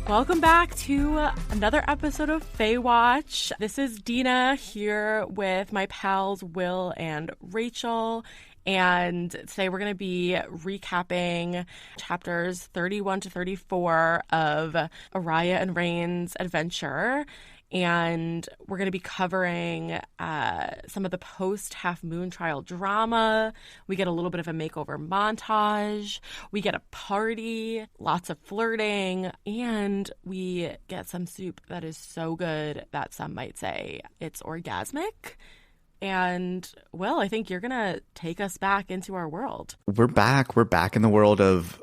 Welcome back to another episode of Fae Watch. This is Dina here with my pals Will and Rachel. And today we're going to be recapping chapters 31 to 34 of Araya and Rain's adventure. And we're going to be covering some of the post-Half Moon trial drama. We get a little bit of a makeover montage. We get a party, lots of flirting, and we get some soup that is so good that some might say it's orgasmic. And, Will, I think you're going to take us back into our world. We're back. We're back in the world of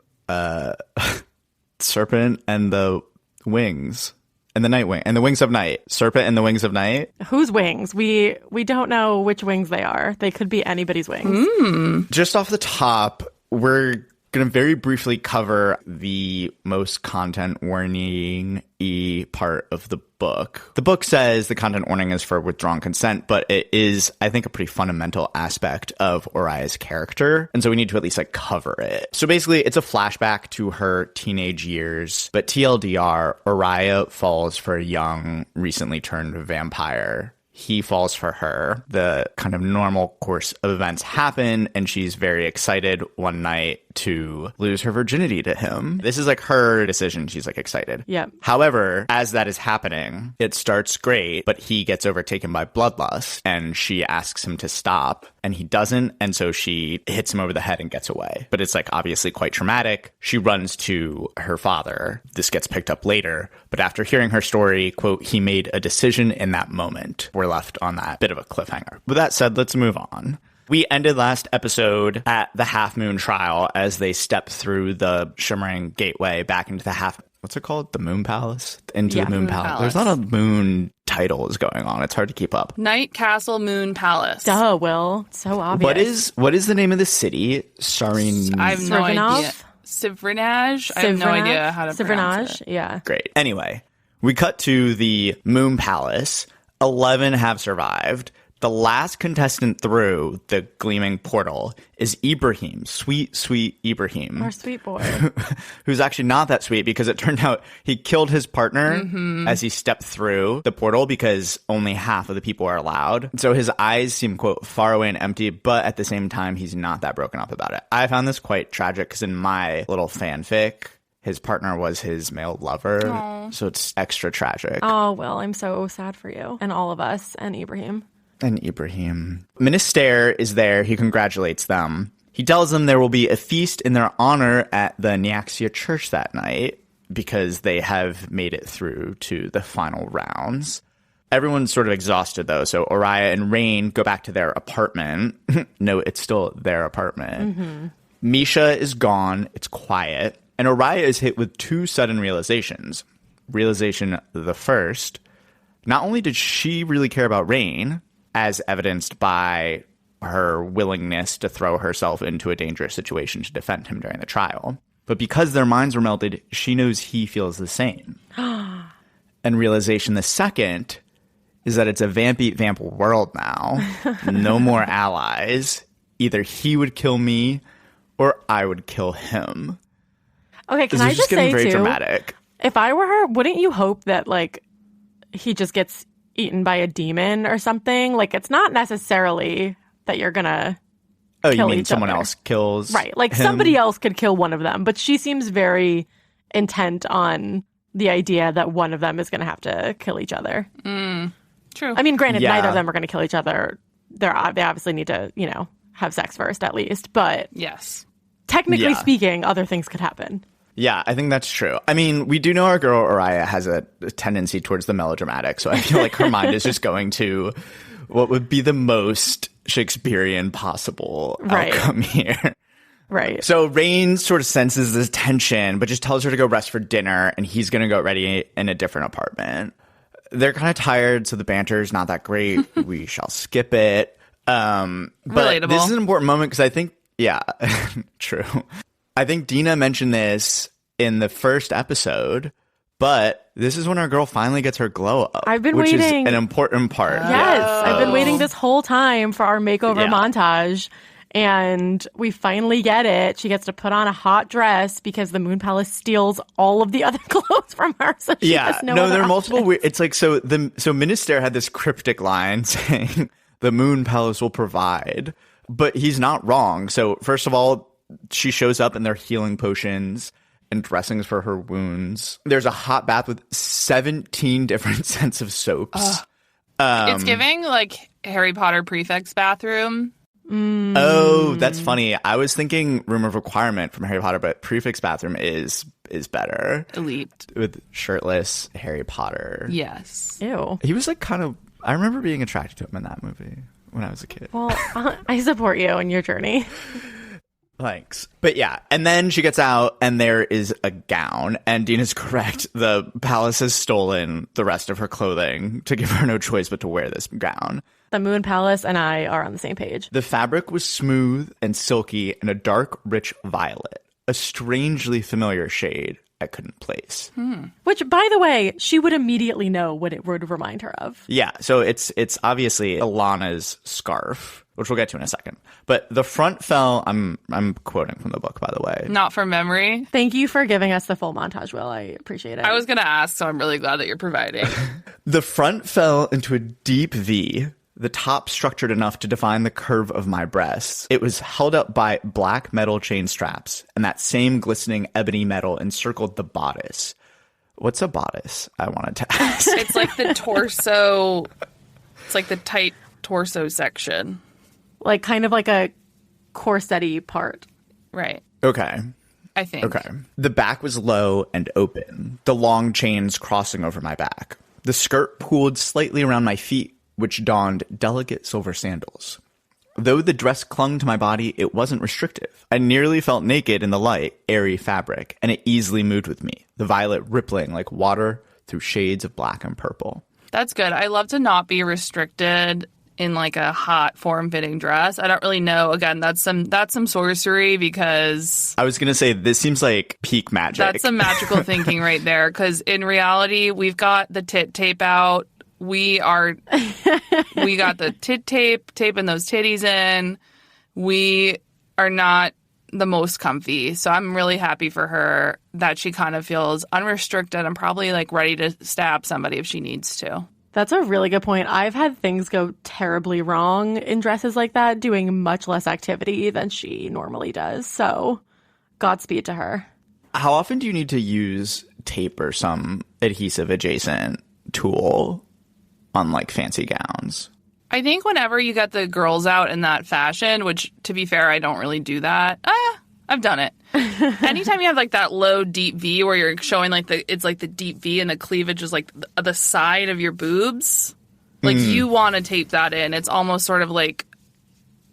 Serpent and the Wings. And the Nightwing. And the Wings of Night. Serpent and the Wings of Night. Whose wings? We don't know which wings they are. They could be anybody's wings. Just off the top, we're going to very briefly cover the most content warning-y part of the book. The book says the content warning is for withdrawn consent, but it is, I think, a pretty fundamental aspect of Araya's character. And so we need to at least cover it. So basically, it's a flashback to her teenage years. But TLDR, Araya falls for a young, recently turned vampire. He falls for her. The kind of normal course of events happen, and she's very excited one night to lose her virginity to him. This is her decision. She's excited. Yeah. However, as that is happening, it starts great, but he gets overtaken by bloodlust, and she asks him to stop, and he doesn't, and so she hits him over the head and gets away. But it's obviously quite traumatic. She runs to her father. This gets picked up later, but after hearing her story, quote, he made a decision in that moment. We're left on that bit of a cliffhanger. With that said, let's move on. We ended last episode at the Half Moon trial as they step through the shimmering gateway back into the what's it called? The Moon Palace? Into the Moon Palace. There's not a moon titles going on. It's hard to keep up. Night Castle Moon Palace. Duh, Will. So obvious. What is the name of the city? I have no idea. Sivrinaj? I have no idea how to pronounce it. Yeah. Great. Anyway, we cut to the Moon Palace. 11 have survived. The last contestant through the gleaming portal is Ibrahim, sweet Ibrahim. Our sweet boy. Who's actually not that sweet because it turned out he killed his partner as he stepped through the portal because only half of the people are allowed. So his eyes seem, quote, far away and empty, but at the same time, he's not that broken up about it. I found this quite tragic because in my little fanfic, his partner was his male lover. Aww. So it's extra tragic. Oh, Will, I'm so sad for you and all of us and Ibrahim. And Ibrahim. Minister is there. He congratulates them. He tells them there will be a feast in their honor at the Nyaxia church that night because they have made it through to the final rounds. Everyone's sort of exhausted, though, so Araya and Rain go back to their apartment. No, it's still their apartment. Misha is gone. It's quiet. And Araya is hit with two sudden realizations. Realization the first, not only did she really care about Rain, as evidenced by her willingness to throw herself into a dangerous situation to defend him during the trial, but because their minds were melted, she knows he feels the same. And realization the second is that it's a vamp eat vamp world now. No more allies. Either he would kill me or I would kill him. Okay, can I just say, very too, dramatic. If I were her, wouldn't you hope that, he just gets eaten by a demon or something? It's not necessarily that you're gonna kill you mean each someone other. else kills Right, him? Somebody else could kill one of them, but she seems very intent on the idea that one of them is gonna have to kill each other. True. I mean, granted, neither of them are gonna kill each other. They obviously need to, have sex first at least, but yes, technically speaking, other things could happen. Yeah, I think that's true. I mean, we do know our girl Araya has a tendency towards the melodramatic, so I feel like her mind is just going to what would be the most Shakespearean possible outcome here. Right. So Rain sort of senses this tension, but just tells her to go rest for dinner, and he's going to go ready in a different apartment. They're kind of tired, so the banter's not that great. We shall skip it. But Relatable. This is an important moment because I think, true. I think Dina mentioned this in the first episode, but this is when our girl finally gets her glow up. I've been which waiting. Is an important part. Yes, I've been waiting this whole time for our makeover montage. And we finally get it. She gets to put on a hot dress because the Moon Palace steals all of the other clothes from her. So she has no there are options. multiple weird. It's like, so Minister had this cryptic line saying the Moon Palace will provide, but he's not wrong. So first of all, she shows up and they're healing potions and dressings for her wounds. There's a hot bath with 17 different scents of soaps. It's giving like Harry Potter prefect's bathroom. Oh, that's funny. I was thinking Room of Requirement from Harry Potter, but Prefect's bathroom is better. Elite. With shirtless Harry Potter. Yes. Ew. He was like kind of, I remember being attracted to him in that movie when I was a kid. Well, I support you in your journey. Thanks. But yeah, and then she gets out and there is a gown, and Dina's correct. The palace has stolen the rest of her clothing to give her no choice but to wear this gown. The Moon Palace and I are on the same page. The fabric was smooth and silky and a dark, rich violet, a strangely familiar shade I couldn't place. Which, by the way, she would immediately know what it would remind her of. Yeah, so it's obviously Alana's scarf, which we'll get to in a second. But the front fell, I'm quoting from the book, by the way. Not from memory. Thank you for giving us the full montage, Will. I appreciate it. I was going to ask, so I'm really glad that you're providing. The front fell into a deep V, the top structured enough to define the curve of my breasts. It was held up by black metal chain straps, and that same glistening ebony metal encircled the bodice. What's a bodice? I wanted to ask. It's like the torso. It's like the tight torso section. Like kind of like a corset-y part. Right. Okay. I think. Okay. The back was low and open, the long chains crossing over my back. The skirt pooled slightly around my feet, which donned delicate silver sandals. Though the dress clung to my body, it wasn't restrictive. I nearly felt naked in the light, airy fabric, and it easily moved with me, the violet rippling like water through shades of black and purple. That's good. I love to not be restricted in like a hot form-fitting dress. I don't really know. Again, that's some sorcery because I was going to say, this seems like peak magic. That's some magical thinking right there, because in reality, we've got the tit tape out. We got the tit tape, taping those titties in. We are not the most comfy. So I'm really happy for her that she kind of feels unrestricted and probably like ready to stab somebody if she needs to. That's a really good point. I've had things go terribly wrong in dresses like that, doing much less activity than she normally does. So Godspeed to her. How often do you need to use tape or some adhesive adjacent tool on like fancy gowns? I think whenever you get the girls out in that fashion, which to be fair, I don't really do that. I've done it. Anytime you have like that low deep V where you're showing like it's like the deep V and the cleavage is like the side of your boobs, like you want to tape that in. It's almost sort of like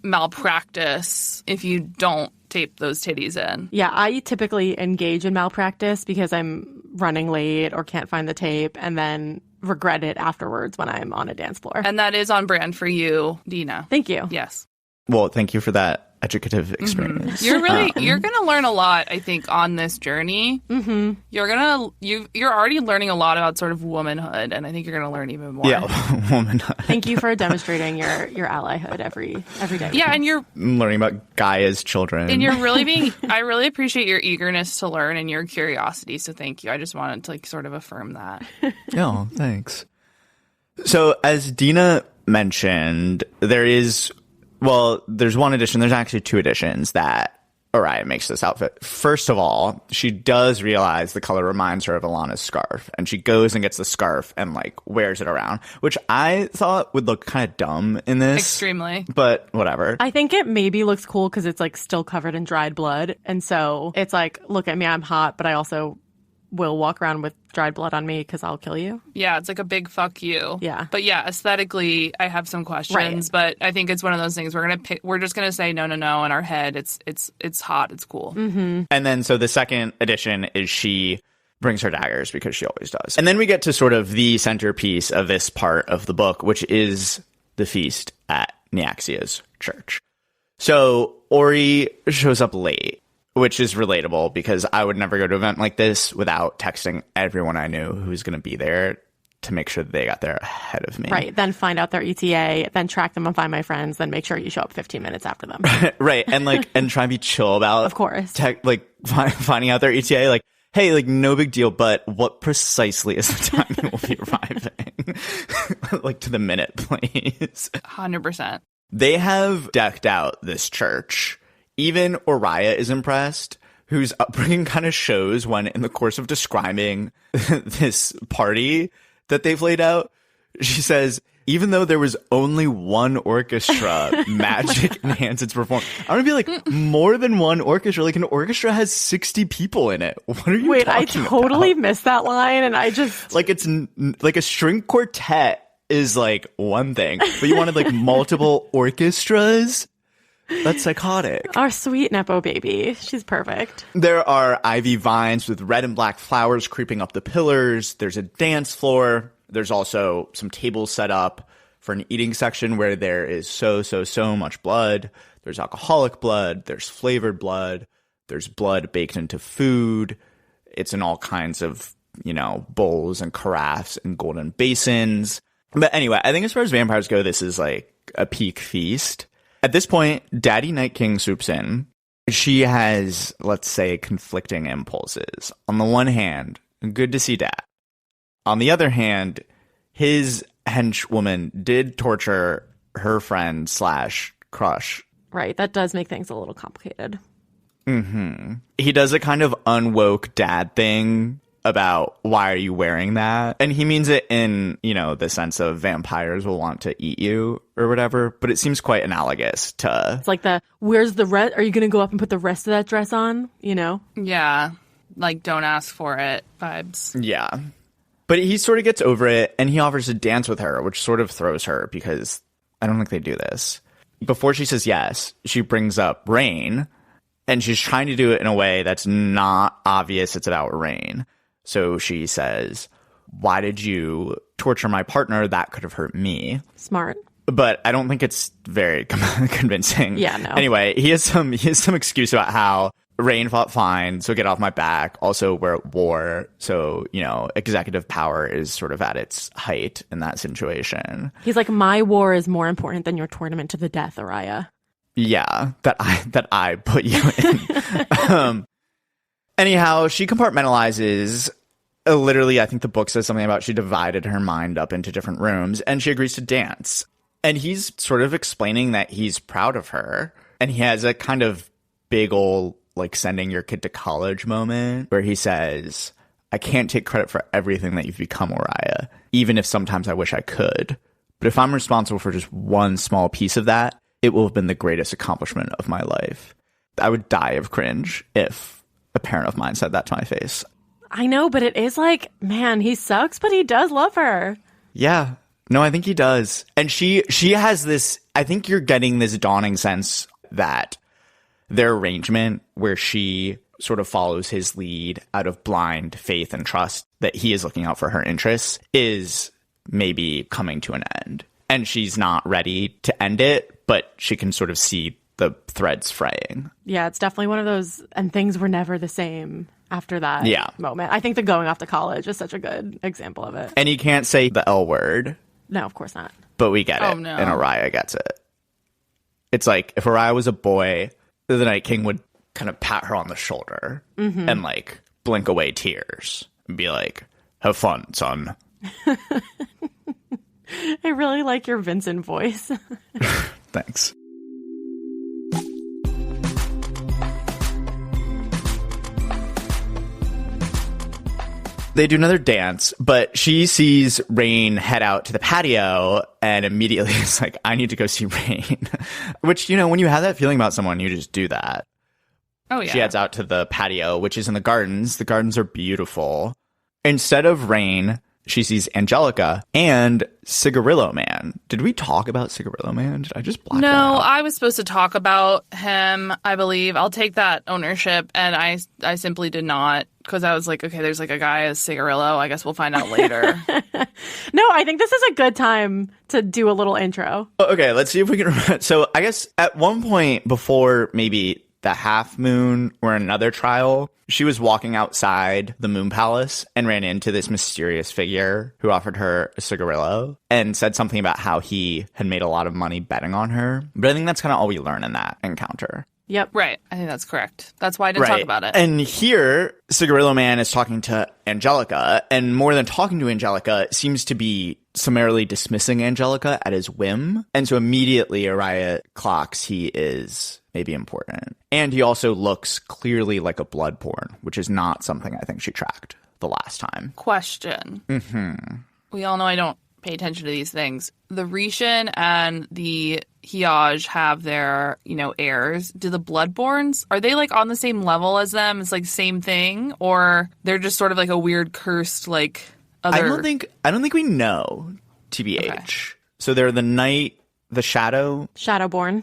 malpractice if you don't tape those titties in. Yeah, I typically engage in malpractice because I'm running late or can't find the tape and then regret it afterwards when I'm on a dance floor. And that is on brand for you, Dina. Thank you. Yes. Well, thank you for that educative experience. You're going to learn a lot, I think, on this journey. Mm-hmm. You're already learning a lot about sort of womanhood, and I think you're going to learn even more. Yeah, womanhood. Thank you for demonstrating your allyhood every day. Yeah, and you're learning about Gaia's children. And you're really I really appreciate your eagerness to learn and your curiosity, so thank you. I just wanted to like sort of affirm that. Oh, thanks. So as Dina mentioned, there's one edition. There's actually two editions that Orion makes this outfit. First of all, she does realize the color reminds her of Alana's scarf, and she goes and gets the scarf and like wears it around, which I thought would look kind of dumb in this. Extremely. But whatever. I think it maybe looks cool because it's like still covered in dried blood, and so it's like, look at me, I'm hot, but I also will walk around with dried blood on me because I'll kill you. Yeah, it's like a big fuck you. Yeah. But yeah, aesthetically, I have some questions, right. But I think it's one of those things we're just gonna say no in our head. It's hot, it's cool. Mm-hmm. And then so the second edition is she brings her daggers because she always does. And then we get to sort of the centerpiece of this part of the book, which is the feast at Neaxia's church. So Ori shows up late, which is relatable because I would never go to an event like this without texting everyone I knew who's going to be there to make sure that they got there ahead of me. Right. Then find out their ETA, then track them and find my friends, then make sure you show up 15 minutes after them. Right. And try and be chill about, of course, finding out their ETA. Like, hey, like, no big deal, but what precisely is the time you will be arriving? Like, to the minute, please. 100%. They have decked out this church. Even Oriah is impressed, whose upbringing kind of shows when, in the course of describing this party that they've laid out, she says, even though there was only one orchestra, magic enhanced its performance. I'm going to be like, more than one orchestra. Like, an orchestra has 60 people in it. What are you Wait, I talking totally about? missed that line, and I just... Like, it's like a string quartet is like one thing, but you wanted like multiple orchestras? That's psychotic. Our sweet Nepo baby. She's perfect. There are ivy vines with red and black flowers creeping up the pillars. There's a dance floor. There's also some tables set up for an eating section where there is so much blood. There's alcoholic blood. There's flavored blood. There's blood baked into food. It's in all kinds of, bowls and carafes and golden basins. But anyway, I think as far as vampires go, this is like a peak feast. At this point, Daddy Night King swoops in. She has, let's say, conflicting impulses. On the one hand, good to see Dad. On the other hand, his henchwoman did torture her friend / crush. Right, that does make things a little complicated. Mm-hmm. He does a kind of unwoke dad thing about why are you wearing that? And he means it in, the sense of vampires will want to eat you or whatever, but it seems quite analogous to... It's like where's the rest? Are you going to go up and put the rest of that dress on? Yeah, like don't ask for it vibes. Yeah. But he sort of gets over it and he offers to dance with her, which sort of throws her because I don't think they do this. Before she says yes, she brings up Rain and she's trying to do it in a way that's not obvious it's about Rain. So she says, why did you torture my partner? That could have hurt me. Smart. But I don't think it's very convincing. Yeah, no. Anyway, he has some excuse about how Rain fought fine, so get off my back. Also, we're at war, so, executive power is sort of at its height in that situation. He's like, my war is more important than your tournament to the death, Oriah. Yeah, that I put you in. Anyhow, she compartmentalizes. Literally, I think the book says something about she divided her mind up into different rooms, and she agrees to dance. And he's sort of explaining that he's proud of her. And he has a kind of big old, like, sending your kid to college moment where he says, I can't take credit for everything that you've become, Oriah, even if sometimes I wish I could. But if I'm responsible for just one small piece of that, it will have been the greatest accomplishment of my life. I would die of cringe if a parent of mine said that to my face. I know, but it is like, man, he sucks, but he does love her. Yeah. No, I think he does. And she has this, I think you're getting this dawning sense that their arrangement where she sort of follows his lead out of blind faith and trust that he is looking out for her interests is maybe coming to an end. And she's not ready to end it, but she can sort of see the threads fraying. Yeah, it's definitely one of those, and things were never the same after that moment. I think the going off to college is such a good example of it. And he can't say the L word. No, of course not. But we get it. No. And Oriah gets it. It's like, if Oriah was a boy, the Night King would kind of pat her on the shoulder and, like, blink away tears and be like, have fun, son. I really like your Vincent voice. Thanks. They do another dance, but she sees Rain head out to the patio and immediately is like, I need to go see Rain. Which, when you have that feeling about someone, you just do that. Oh, yeah. She heads out to the patio, which is in the gardens. The gardens are beautiful. Instead of Rain, she sees Angelica and Cigarillo Man. Did we talk about Cigarillo Man? Did I just black that out? No, I was supposed to talk about him, I believe. I'll take that ownership, and I simply did not, because I was like, okay, there's like a guy as Cigarillo. I guess we'll find out later. No, I think this is a good time to do a little intro. Okay, let's see if we can remember. So I guess at one point before maybe the half moon or another trial, she was walking outside the moon palace and ran into this mysterious figure who offered her a cigarillo and said something about how he had made a lot of money betting on her. But I think that's kind of all we learn in that encounter. Yep. Right. I think that's correct. That's why I didn't talk about it. And here, Cigarillo Man is talking to Angelica, and more than talking to Angelica, seems to be summarily dismissing Angelica at his whim. And so immediately Araya clocks he is maybe important. And he also looks clearly like a bloodborne, which is not something I think she tracked the last time. Question. We all know I don't pay attention to these things. The Rishan and the Hiaj have their, heirs. Do the Bloodborns, are they like on the same level as them? It's like same thing, or they're just sort of like a weird cursed like other. I don't think we know, TBH. Okay. So they're the Night, the Shadowborn,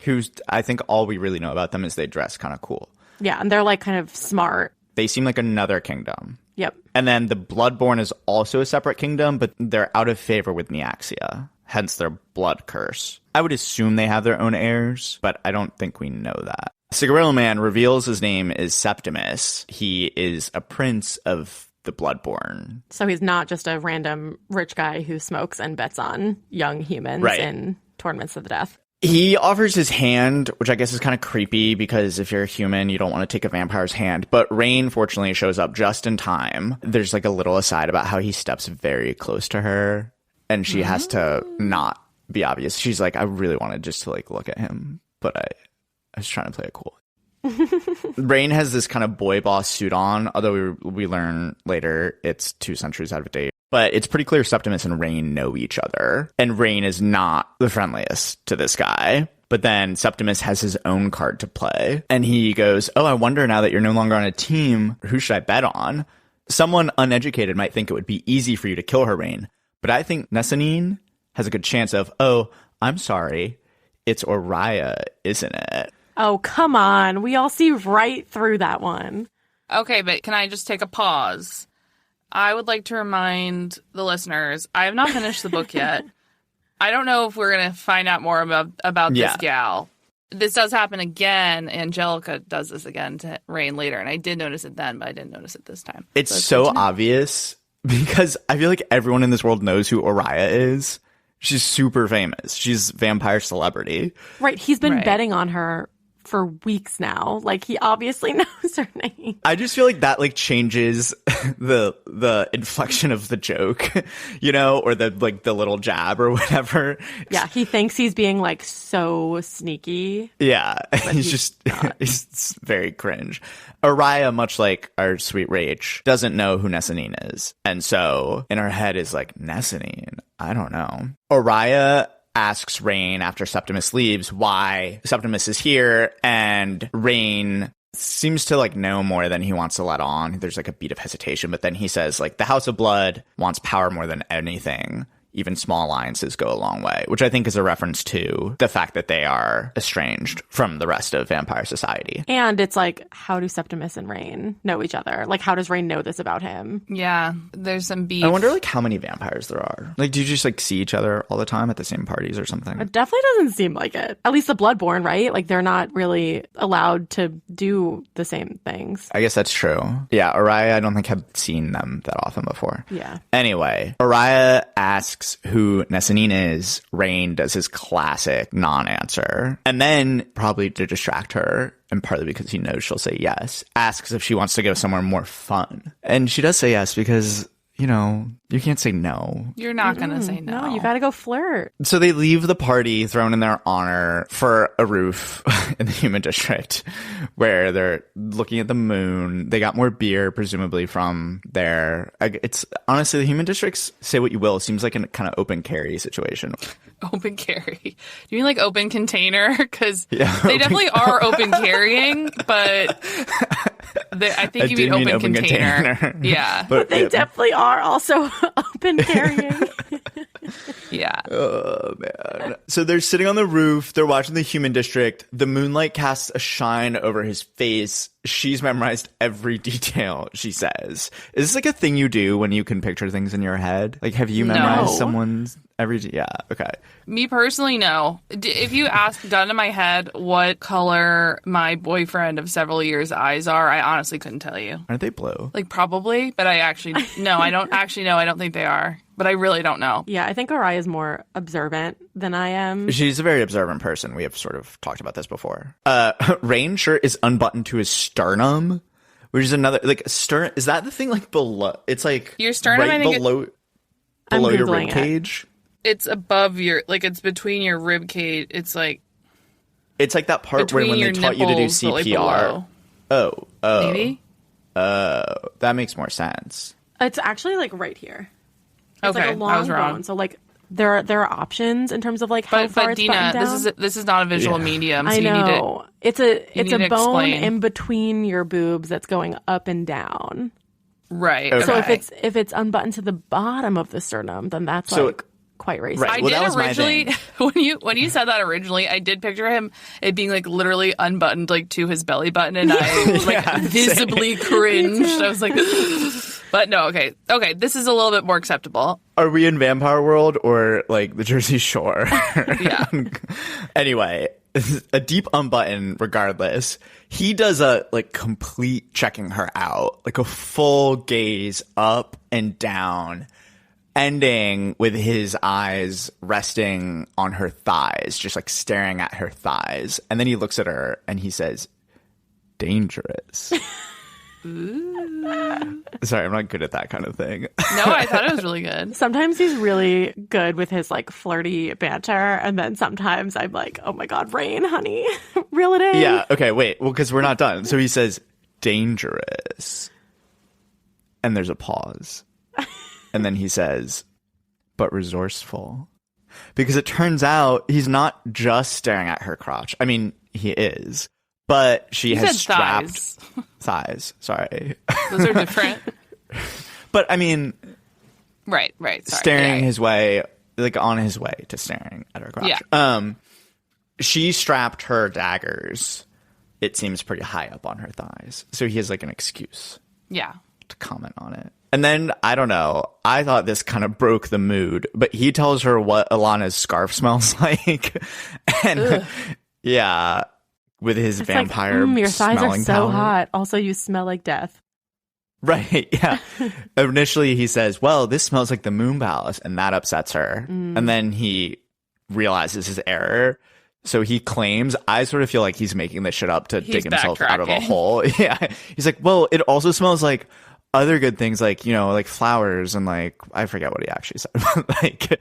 who's, I think all we really know about them is they dress kind of cool. Yeah, and they're like kind of smart. They seem like another kingdom. Yep. And then the Bloodborne is also a separate kingdom, but they're out of favor with Neaxia, hence their blood curse. I would assume they have their own heirs, but I don't think we know that. Cigarillo Man reveals his name is Septimus. He is a prince of the Bloodborne. So he's not just a random rich guy who smokes and bets on young humans in tournaments to the death. He offers his hand, which I guess is kind of creepy because if you're a human, you don't want to take a vampire's hand. But Rain, fortunately, shows up just in time. There's like a little aside about how he steps very close to her and she has to not be obvious. She's like, I really wanted just to like look at him, but I was trying to play it cool. Rain has this kind of boy boss suit on, although we learn later it's 2 centuries out of date. But it's pretty clear Septimus and Rain know each other. And Rain is not the friendliest to this guy. But then Septimus has his own card to play. And he goes, oh, I wonder now that you're no longer on a team, who should I bet on? Someone uneducated might think it would be easy for you to kill her, Rain. But I think Nessanine has a good chance of, oh, I'm sorry, it's Araya, isn't it? Oh, come on. We all see right through that one. Okay, but can I just take a pause? I would like to remind the listeners, I have not finished the book yet. I don't know if we're going to find out more about this gal. This does happen again. Angelica does this again to Rain later, and I did notice it then, but I didn't notice it this time. It's so obvious because I feel like everyone in this world knows who Araya is. She's super famous. She's vampire celebrity. Right. He's been betting on her for weeks now. Like, he obviously knows her name. I just feel like that like changes the inflection of the joke, or the little jab or whatever. Yeah, he thinks he's being like so sneaky. Yeah, he's very cringe. Araya, much like our sweet Rach, doesn't know who Nessanine is. And so in her head is like, Nessanine? I don't know. Araya asks Rain after Septimus leaves why Septimus is here, and Rain seems to like know more than he wants to let on. There's like a beat of hesitation, but then he says like the House of Blood wants power more than anything. Even small alliances go a long way, which I think is a reference to the fact that they are estranged from the rest of vampire society. And it's like, how do Septimus and Rain know each other? Like, how does Rain know this about him? Yeah, there's some beef. I wonder like how many vampires there are. Like, do you just like see each other all the time at the same parties or something? It definitely doesn't seem like it. At least the Bloodborne, right? Like, they're not really allowed to do the same things. I guess that's true. Yeah, Araya, I don't think have seen them that often before. Yeah. Anyway, Araya asks who Nessanine is. Rain does his classic non-answer. And then, probably to distract her, and partly because he knows she'll say yes, asks if she wants to go somewhere more fun. And she does say yes because, you can't say no. You're not going to say no. No, you got to go flirt. So they leave the party thrown in their honor for a roof in the human district where they're looking at the moon. They got more beer, presumably from there. It's honestly, the human districts, say what you will, seems like a kind of open carry situation. Open carry. Do you mean like open container? Because they definitely are open carrying, but I think you mean open container. Yeah. But they definitely are also open carrying. Yeah. Oh, man. So they're sitting on the roof. They're watching the human district. The moonlight casts a shine over his face. she's memorized every detail she says. Is this like a thing you do when you can picture things in your head? Like, have you memorized someone's yeah, okay. Me personally, no. If you ask done in my head what color my boyfriend of several years' eyes are, I honestly couldn't tell you. Aren't they blue? Like, probably, but I don't actually know. I don't think they are, but I really don't know. Yeah, I think Araya's more observant than I am. She's a very observant person. We have sort of talked about this before. Rain's shirt is unbuttoned to his sternum, which is another, like, sternum. Is that the thing, like, below? It's like your sternum, right below your rib cage. It's above your, like, it's between your rib cage. It's like that part where when they taught you to do CPR. Oh. Maybe? That makes more sense. It's actually like right here. It's okay, like a long I was wrong. bone. So like there are options in terms of like how far but it's Dina, buttoned down. this is not a visual medium. So I know. It's a bone explain. in between your boobs that's going up and down. Right. Okay. So if it's unbuttoned to the bottom of the sternum, then that's like quite racist. Right. I Well, that did was my originally thing. when you said that originally, I did picture him it being like literally unbuttoned like to his belly button, and I like visibly cringed. I was like, but no, okay, this is a little bit more acceptable. Are we in Vampire World or like the Jersey Shore? Yeah. Anyway, a deep unbutton regardless. He does a like complete checking her out, like a full gaze up and down, ending with his eyes resting on her thighs, just like staring at her thighs. And then he looks at her and he says, dangerous. Sorry, I'm not good at that kind of thing. No, I thought it was really good. Sometimes he's really good with his like flirty banter, and then sometimes I'm like, oh my god, Rain, honey, reel it in. Yeah, okay, wait. Well, because we're not done. So he says, dangerous. And there's a pause. And then he says, but resourceful. Because it turns out he's not just staring at her crotch. I mean, he is. But she has strapped thighs. Sorry. Those are different. But I mean, right. Sorry. Staring his way, like on his way to staring at her crotch. Yeah. She strapped her daggers. It seems pretty high up on her thighs. So he has like an excuse. Yeah. To comment on it. And then, I don't know, I thought this kind of broke the mood, but he tells her what Alana's scarf smells like. And yeah, with his vampire like, your thighs are so power. hot. Also, you smell like death. Right, yeah. Initially, he says, well, this smells like the Moon Palace, and that upsets her. And then he realizes his error. So he claims, I sort of feel like he's making this shit up to dig himself out of a hole. Yeah. He's like, well, it also smells like other good things, like, you know, like flowers and like, I forget what he actually said. Like,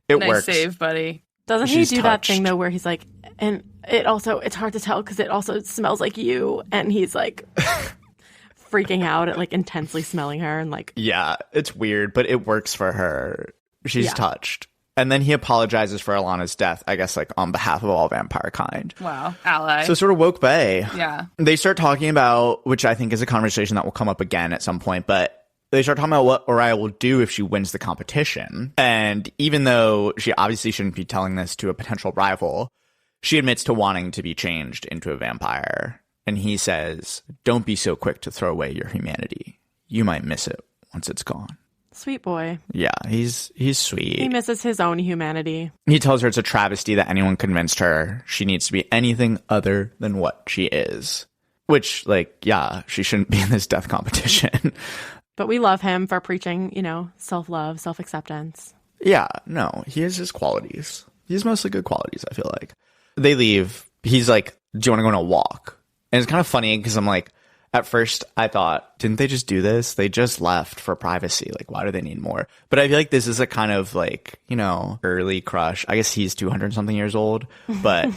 it nice works. save, buddy. Doesn't he do that thing though where he's like, and it's hard to tell because it also smells like you, and he's like freaking out at like intensely smelling her and like. Yeah, it's weird, but it works for her. She's touched. And then he apologizes for Alana's death, I guess, like on behalf of all vampire kind. Wow. Ally. So sort of woke bae. Yeah. They start talking about, which I think is a conversation that will come up again at some point, but they start talking about what Araya will do if she wins the competition. And even though she obviously shouldn't be telling this to a potential rival, she admits to wanting to be changed into a vampire. And he says, don't be so quick to throw away your humanity. You might miss it once it's gone. Sweet boy. Yeah, he's sweet. He misses his own humanity. He tells her it's a travesty that anyone convinced her she needs to be anything other than what she is. Which, like, yeah, she shouldn't be in this death competition. But we love him for preaching, you know, self-love, self-acceptance. Yeah, no, he has his qualities. He has mostly good qualities, I feel like. They leave. He's like, do you want to go on a walk? And it's kind of funny because I'm like, at first, I thought, didn't they just do this? They just left for privacy. Like, why do they need more? But I feel like this is a kind of like, you know, early crush. I guess he's 200-something years old. But,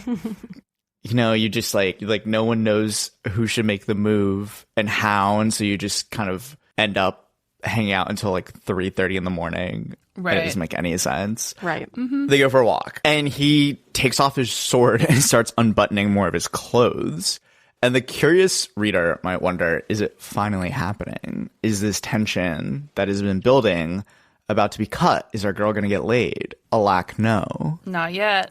you know, you just like no one knows who should make the move and how. And so you just kind of end up hanging out until like 3:30 in the morning. Right. And it doesn't make any sense. Right. Mm-hmm. They go for a walk. And he takes off his sword and starts unbuttoning more of his clothes. And the curious reader might wonder, is it finally happening? Is this tension that has been building about to be cut? Is our girl going to get laid? Alack, no. Not yet.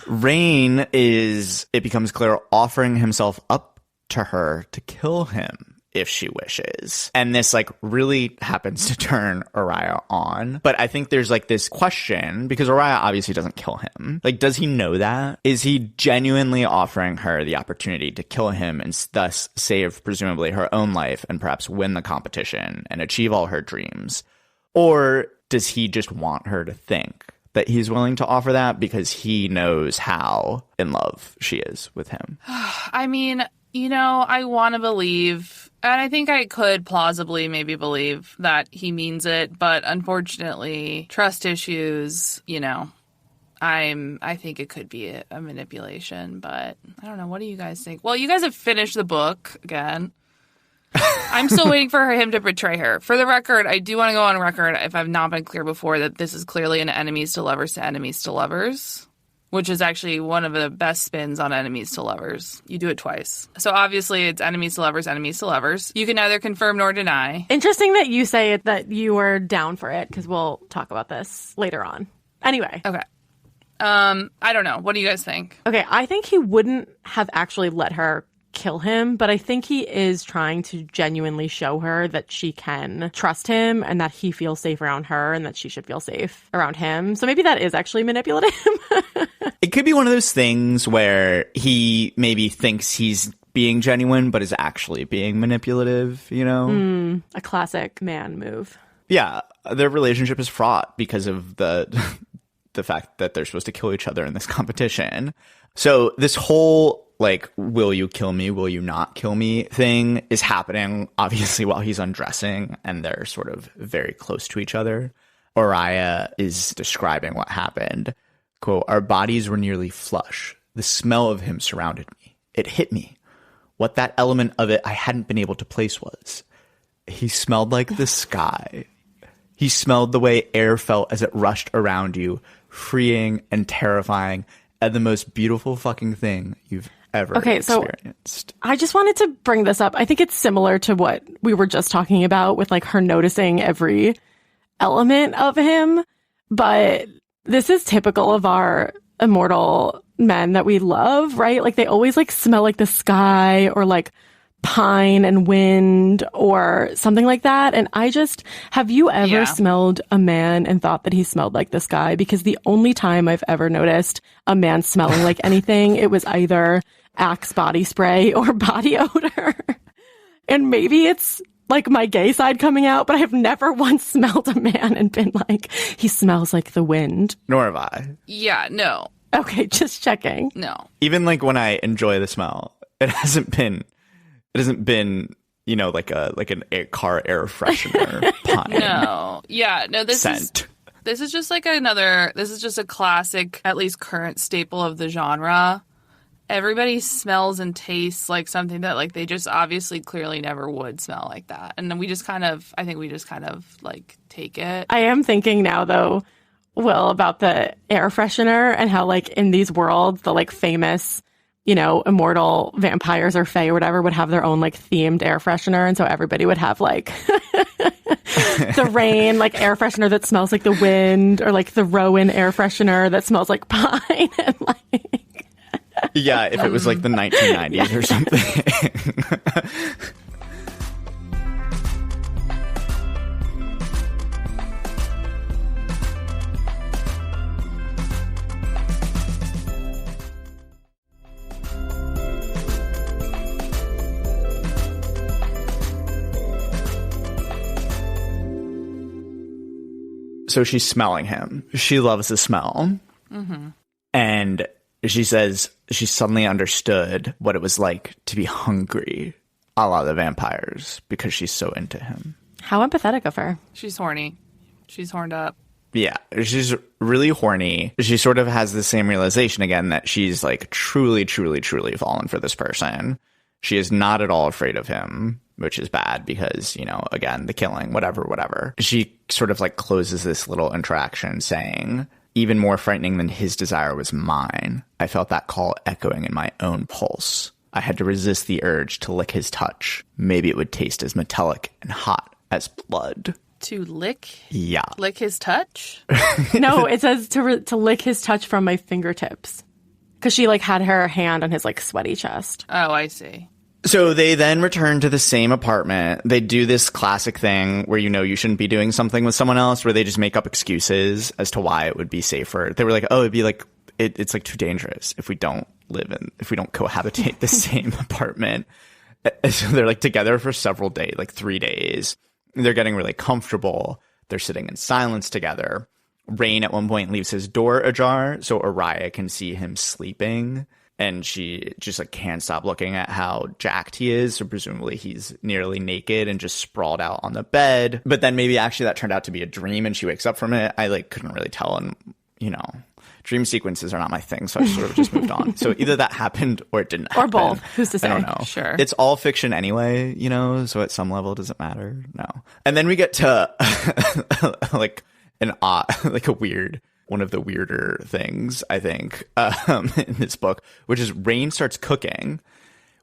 Rain is, it becomes clear, offering himself up to her to kill him if she wishes. And this like really happens to turn Uriah on. But I think there's like this question, because Uriah obviously doesn't kill him. Like, does he know that? Is he genuinely offering her the opportunity to kill him and thus save presumably her own life and perhaps win the competition and achieve all her dreams? Or does he just want her to think that he's willing to offer that because he knows how in love she is with him? I mean, you know, I want to believe, and I think I could plausibly maybe believe that he means it, but unfortunately, trust issues, you know, I think it could be a manipulation, but I don't know. What do you guys think? Well, you guys have finished the book again. I'm still waiting for him to betray her. For the record, I do want to go on record, if I've not been clear before, that this is clearly an enemies to lovers, which is actually one of the best spins on enemies to lovers. You do it twice. So obviously it's enemies to lovers. You can neither confirm nor deny. Interesting that you say it, that you were down for it, because we'll talk about this later on. Anyway. Okay. I don't know. What do you guys think? Okay, I think he wouldn't have actually let her kill him, but I think he is trying to genuinely show her that she can trust him and that he feels safe around her and that she should feel safe around him. So maybe that is actually manipulative. It could be one of those things where he maybe thinks he's being genuine but is actually being manipulative, you know? A classic man move. Yeah, their relationship is fraught because of the fact that they're supposed to kill each other in this competition. So this whole like, will you kill me, will you not kill me thing is happening obviously while he's undressing, and they're sort of very close to each other. Uriah is describing what happened. Quote, "Our bodies were nearly flush. The smell of him surrounded me. It hit me. What that element of it I hadn't been able to place was. He smelled like the sky. He smelled the way air felt as it rushed around you, freeing and terrifying, and the most beautiful fucking thing you've ever experienced." I just wanted to bring this up. I think it's similar to what we were just talking about with like her noticing every element of him. But this is typical of our immortal men that we love, right? Like they always like smell like the sky or like pine and wind or something like that. And have you ever smelled a man and thought that he smelled like the sky? Because the only time I've ever noticed a man smelling like anything, it was either Axe body spray or body odor. And maybe it's like my gay side coming out, but I have never once smelled a man and been like, he smells like the wind. Nor have I. Yeah, no. Okay, just checking. No. Even like when I enjoy the smell, it hasn't been, you know, like an car air freshener pine. No. Yeah, no, this scent. This is just like this is just a classic, at least current staple of the genre. Everybody smells and tastes like something that like they just obviously clearly never would smell like that. And then I think we just kind of like take it. I am thinking now though, Will, about the air freshener and how like in these worlds, the like famous, you know, immortal vampires or fae or whatever would have their own like themed air freshener. And so everybody would have like the rain, like air freshener that smells like the wind, or like the Rowan air freshener that smells like pine and like... Yeah, if it was like the 1990s or something. So she's smelling him. She loves the smell. Mm-hmm. And she says she suddenly understood what it was like to be hungry, a la the vampires, because she's so into him. How empathetic of her. She's horny. She's horned up. Yeah, she's really horny. She sort of has the same realization again that she's like truly, truly, truly fallen for this person. She is not at all afraid of him, which is bad because, you know, again, the killing, whatever. She sort of like closes this little interaction saying, "Even more frightening than his desire was mine. I felt that call echoing in my own pulse. I had to resist the urge to lick his touch. Maybe it would taste as metallic and hot as blood." To lick? Yeah. Lick his touch? No, it says to lick his touch from my fingertips. Because she like had her hand on his like sweaty chest. Oh, I see. So they then return to the same apartment. They do this classic thing where you shouldn't be doing something with someone else, where they just make up excuses as to why it would be safer. They were like, oh, it'd be like, it's like too dangerous if we don't cohabitate the same apartment. So they're like together for several days, like 3 days. They're getting really comfortable. They're sitting in silence together. Rain at one point leaves his door ajar so Araya can see him sleeping. And she just like can't stop looking at how jacked he is. So presumably he's nearly naked and just sprawled out on the bed. But then maybe actually that turned out to be a dream and she wakes up from it. I like couldn't really tell. And, dream sequences are not my thing. So I sort of just moved on. So either that happened or it didn't happen. Or both. Who's to say? I don't know. Sure. It's all fiction anyway, so at some level, does it matter? No. And then we get to like one of the weirder things, I think, in this book, which is Rain starts cooking,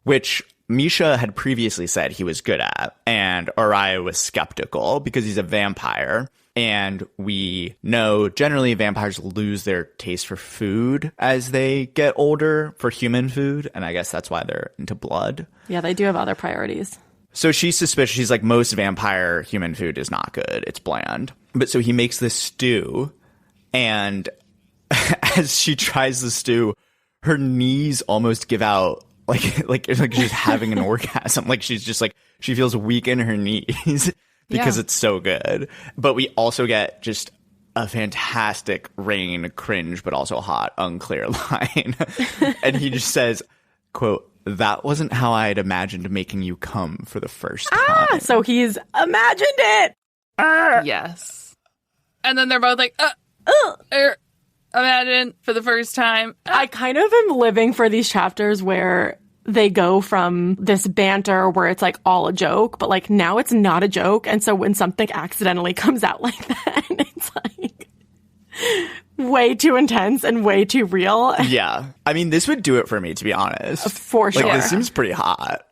which Misha had previously said he was good at. And Araya was skeptical because he's a vampire. And we know generally vampires lose their taste for food as they get older, for human food. And I guess that's why they're into blood. Yeah, they do have other priorities. So she's suspicious. She's like, most vampire human food is not good. It's bland. But so he makes this stew. And as she tries the stew, her knees almost give out, like she's having an orgasm. Like she's just like, she feels weak in her knees because it's so good. But we also get just a fantastic Rain cringe, but also hot, unclear line. And he just says, quote, "That wasn't how I had imagined making you come for the first time." So he's imagined it. Yes. And then they're both like, imagine for the first time. I kind of am living for these chapters where they go from this banter where it's like all a joke, but like now it's not a joke. And so when something accidentally comes out like that, it's like way too intense and way too real. Yeah. I mean, this would do it for me, to be honest. For sure. Like, this seems pretty hot.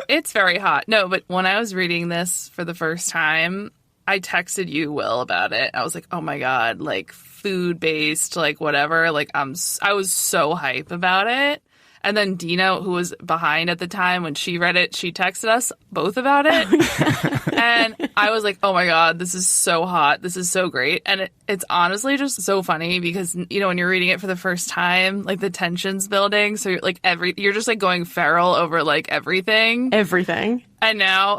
It's very hot. No, but when I was reading this for the first time, I texted you, Will, about it. I was like, oh my God, like food-based, like whatever. Like I was so hype about it. And then Dina, who was behind at the time when she read it, she texted us both about it. And I was like, oh my God, this is so hot. This is so great. And it's honestly just so funny because, when you're reading it for the first time, like the tension's building. So you're like you're just like going feral over like everything. Everything. And now...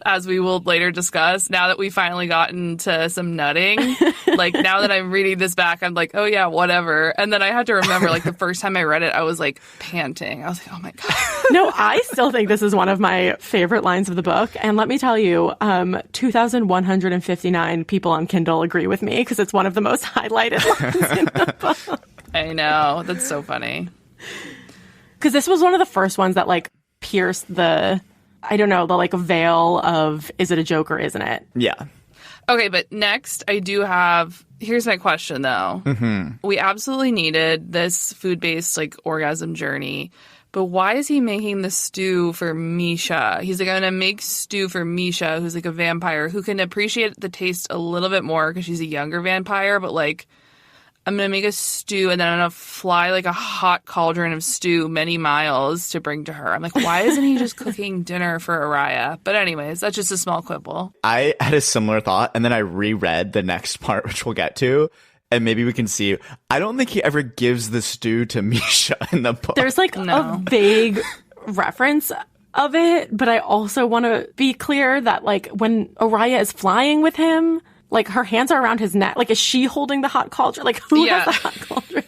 as we will later discuss, now that we've finally gotten to some nutting, like now that I'm reading this back, I'm like, oh yeah, whatever. And then I had to remember, like the first time I read it, I was like panting. I was like, oh my God. No, I still think this is one of my favorite lines of the book. And let me tell you, 2,159 people on Kindle agree with me because it's one of the most highlighted lines in the book. I know. That's so funny. Because this was one of the first ones that like pierced the like veil of is it a joke or isn't it? Yeah. Okay, but next I do have, here's my question though. Mm-hmm. We absolutely needed this food-based like orgasm journey, but why is he making the stew for Misha? He's like, I'm going to make stew for Misha, who's like a vampire who can appreciate the taste a little bit more because she's a younger vampire, but like, I'm going to make a stew and then I'm going to fly like a hot cauldron of stew many miles to bring to her. I'm like, why isn't he just cooking dinner for Araya? But anyways, that's just a small quibble. I had a similar thought and then I reread the next part, which we'll get to. And maybe we can see. I don't think he ever gives the stew to Misha in the book. There's like a vague reference of it. But I also want to be clear that like when Araya is flying with him, like, her hands are around his neck. Like, is she holding the hot cauldron? Like, who has the hot cauldron?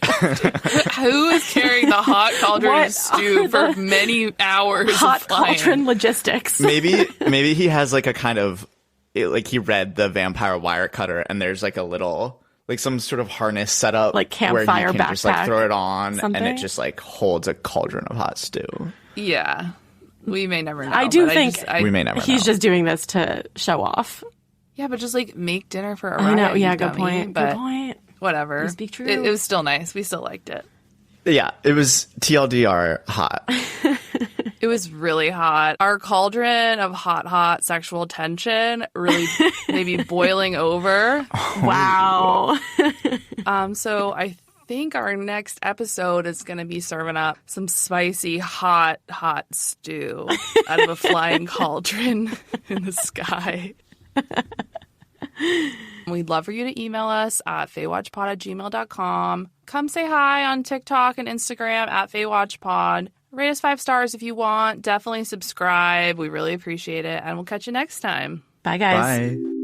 Who is carrying the hot cauldron of stew for many hours hot of flying? Cauldron logistics. Maybe he has, like, a kind of... Like, he read the vampire wire cutter, and there's, like, a little... Like, some sort of harness set up... Like, campfire where you can backpack. Just, like, throw it on, something? and it just, like, holds a cauldron of hot stew. Yeah. We may never know. I do think we may never know. He's just doing this to show off. Yeah, but just like make dinner for Araya. I know. Yeah, good point. Good point. Whatever. You speak true. It was still nice. We still liked it. Yeah, it was TLDR hot. It was really hot. Our cauldron of hot sexual tension really maybe boiling over. Wow. So I think our next episode is going to be serving up some spicy, hot stew out of a flying cauldron in the sky. We'd love for you to email us at faywatchpod@gmail.com. Come say hi on TikTok and Instagram at faywatchpod. Rate us 5 stars if you want. Definitely subscribe. We really appreciate it. And we'll catch you next time. Bye, guys. Bye.